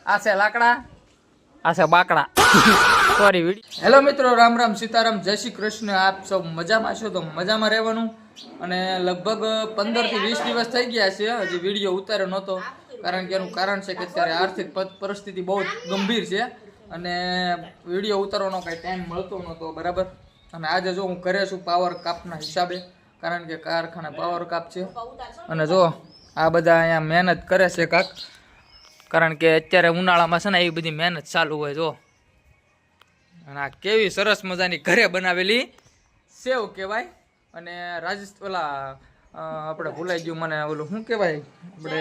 આ છે લાકડા, આ છે બાકડા. Sorry video. હેલો મિત્રો, રામ રામ સીતારામ, જય શ્રી કૃષ્ણ. આપ સૌ મજામાં છો તો મજામાં રહેવાનું. અને લગભગ 15 થી 20 દિવસ થઈ ગયા છે હજી વિડીયો ઉતાર્યો નહોતો. કારણ કે એનું કારણ છે કે અત્યારે આર્થિક પરિસ્થિતિ બહુ ગંભીર છે અને વિડીયો ઉતારવાનો કાંઈ ટાઈમ મળતો નહોતો, બરાબર. અને આજે જો હું ઘરે છું પાવર કાપના હિસાબે, કારણ કે કારખાને પાવર કાપ છે. અને જો આ બધા અહીંયા મહેનત કરે છે કાંક, કારણ કે અત્યારે ઉનાળામાં છે ને એવી બધી મહેનત ચાલુ હોય. જો અને આ કેવી સરસ મજાની ઘરે બનાવેલી સેવ કહેવાય. અને ઓલા આપણે ભૂલાઈ ગયું મને, ઓલું શું કહેવાય આપણે,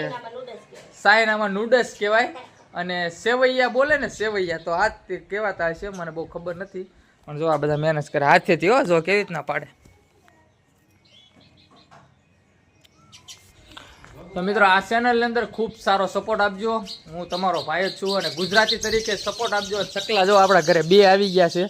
સાયનામાં નૂડલ્સ કહેવાય. અને સેવૈયા બોલે ને, સેવૈયા તો હાથ કહેવાતા હશે, મને બહુ ખબર નથી. પણ જો આ બધા મહેનત કરે હાથેથી. હો જો કેવી રીતના પાડે. તો મિત્રો આ ચેનલની અંદર ખૂબ સારો સપોર્ટ આપજો. હું તમારો ભાઈ જ છું અને ગુજરાતી તરીકે સપોર્ટ આપજો. ચકલા જો આપણા ઘરે 2 આવી ગયા છે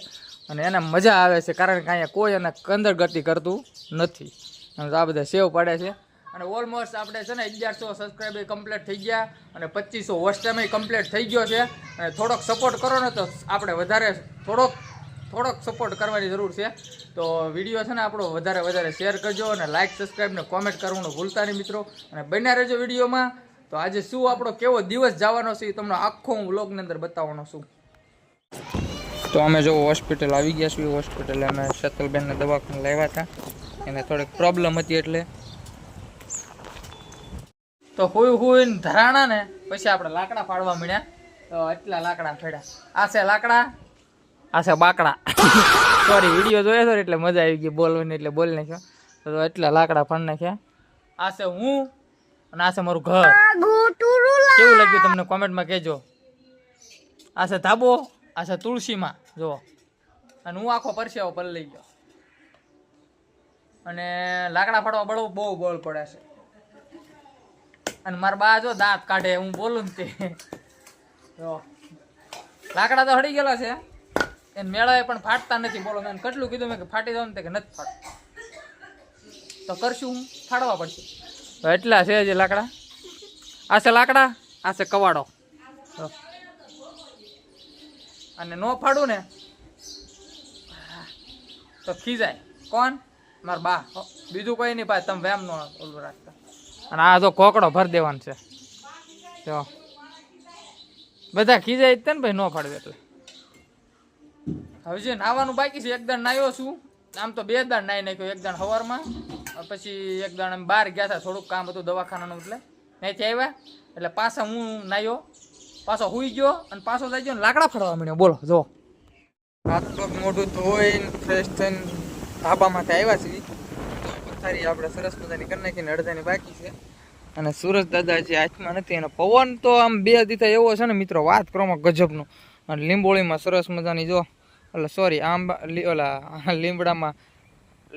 અને એને મજા આવે છે, કારણ કે અહીંયા કોઈ એને કંદરગતિ કરતું નથી. અને આ બધા સેવ પાડે છે. અને ઓલમોસ્ટ આપણે છે ને 1100 સબસ્ક્રાઈબર કમ્પ્લીટ થઈ ગયા અને 2500 વોચ ટાઈમ કમ્પ્લીટ થઈ ગયો છે. અને થોડોક સપોર્ટ કરો ને તો આપણે વધારે થોડોક સપોર્ટ કરવાની જરૂર છે. તો વિડીયો છે ને આપણો વધારે શેર કરજો અને લાઇક, સબસ્ક્રાઈબ ને કોમેન્ટ કરવાનું ભૂલતા નહીં મિત્રો. અને બન્યા રહેજો વિડીયોમાં. તો આજે શું આપણો કેવો દિવસ જવાનો છે એ તમને આખો હું વ્લોગની અંદર બતાવવાનો છું. તો અમે જો હોસ્પિટલ આવી ગયા છીએ. હોસ્પિટલે અમે શતલબેનને દવાખાને લાવ્યા હતા, એને થોડીક પ્રોબ્લેમ હતી એટલે. તો હુઈને ધરાણા ને પછી આપણે લાકડા પાડવા મળ્યા. તો એટલા લાકડા ફેડ્યા. આ છે લાકડા, આ છે બાકડા. સોરી વિડીયો જોયો હતો એટલે મજા આવી ગઈ બોલવાની, એટલે બોલી નાખ્યો. તો એટલા લાકડા ફાડી નાખ્યા. આ છે હું અને આ છે મારું ઘર. કેવું લાગ્યું તમને કોમેન્ટમાં કહેજો. આ છે ધાબો, આ છે તુલસીમાં જો. અને હું આખો પરસેવો પર લઈ ગયો. અને લાકડા ફાડવા બહુ બોલ પડે છે. અને મારા બા જો દાંત કાઢે હું બોલું ને તે. જો લાકડા તો હળી ગયેલા છે, એને મેળાએ પણ ફાટતા નથી. બોલો મેં કેટલું કીધું મેં કે ફાટી જાવ ને કે નથી ફાટતું. તો કરશું હું, ફાડવા પડશે. તો એટલા છે જે લાકડા. આ છે લાકડા, આ છે કવાડો. અને નો ફાડું ને તો ખીજાય. કોણ? મારા બા. બીજું કોઈ નહીં ભાઈ, તમે વેમ નો ઓલું રાખતા. અને આ જો કોકડો ભરી દેવાનો છે. તો બધા ખીજાય જ ને ભાઈ નો ફાડવે એટલે. હવે જે નાવાનું બાકી છે, એક દાણ નાહ્યો છું. આમ તો 2 દાણ નાહી નાખ્યો. એક દાણ સવારમાં, પછી એક દાણ બહાર ગયા હતા, થોડુંક કામ હતું દવાખાનાનું, એટલે ત્યાંથી આવ્યા એટલે પાછા હું નાહ્યો, પાછો હુઈ ગયો અને પાછો થઈ ગયો લાકડા ફરવા મળ્યો. બોલો જો હાથ પગ મોઢું ધોઈને ફ્રેશ થઈને ધાબામાંથી આવ્યા છીએ. પથારી આપણે સરસ મજાની કરી નાખીને અડધાની બાકી છે. અને સુરજ દાદા જે હાથમાં નથી. અને પવન તો આમ 2 દીધા એવો છે ને મિત્રો, વાત કરવામાં ગજબનો. અને લીંબોળીમાં સરસ મજાની જો, એટલે સોરી લીમડામાં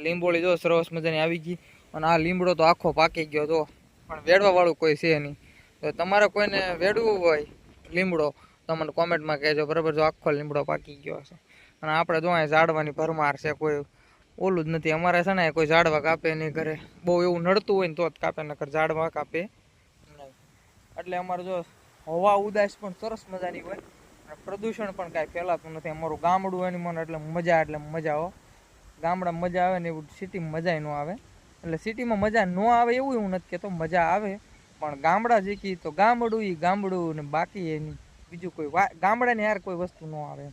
લીંબોળી જો સરસ મજાની આવી ગઈ. અને આ લીમડો તો આખો પાકી ગયો તો, પણ વેડવા વાળું કોઈ છે નહીં. તો તમારે કોઈને વેડવું હોય લીમડો તો મને કોમેન્ટમાં કહેજો, બરાબર. જો આખો લીમડો પાકી ગયો હશે. અને આપણે જો અહીં ઝાડવાની ભરમાર છે, કોઈ ઓલું જ નથી. અમારે છે ને કોઈ ઝાડવા કાપે નહીં ઘરે. બહુ એવું નડતું હોય ને તો જ કાપે, નકર ઝાડવા કાપે નહીં. એટલે અમારે જો હવા ઉદાસ પણ સરસ મજાની હોય, પ્રદૂષણ પણ કાંઈ ફેલાતું નથી. અમારું ગામડું એની મને એટલે મજા હો. ગામડામાં મજા આવે ને એવું સિટીમાં મજા ન આવે. એટલે સિટીમાં મજા ન આવે એવું નથી કહેતો, મજા આવે. પણ ગામડા જીકી તો ગામડું ને બાકી એની બીજું કોઈ ગામડાની યાર કોઈ વસ્તુ ન આવે.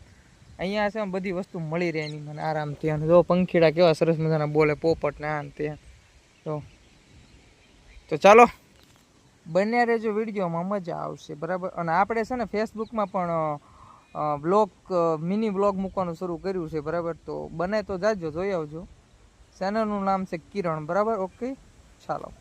અહીંયા છે બધી વસ્તુ મળી રહે એની મને આરામથી. અને જો પંખીડા કેવા સરસ મજાના બોલે, પોપટ ને આ ને તે. તો ચાલો બન્યા રહેજો વિડીયોમાં, મજા આવશે, બરાબર. અને આપણે છે ને ફેસબુકમાં પણ મિની વ્લોગ મૂકવાનું શરૂ કર્યું છે, બરાબર. તો બને તો જાજો, જોઈ આવજો. ચેનલનું નામ છે કિરણ, બરાબર. ઓકે ચાલો.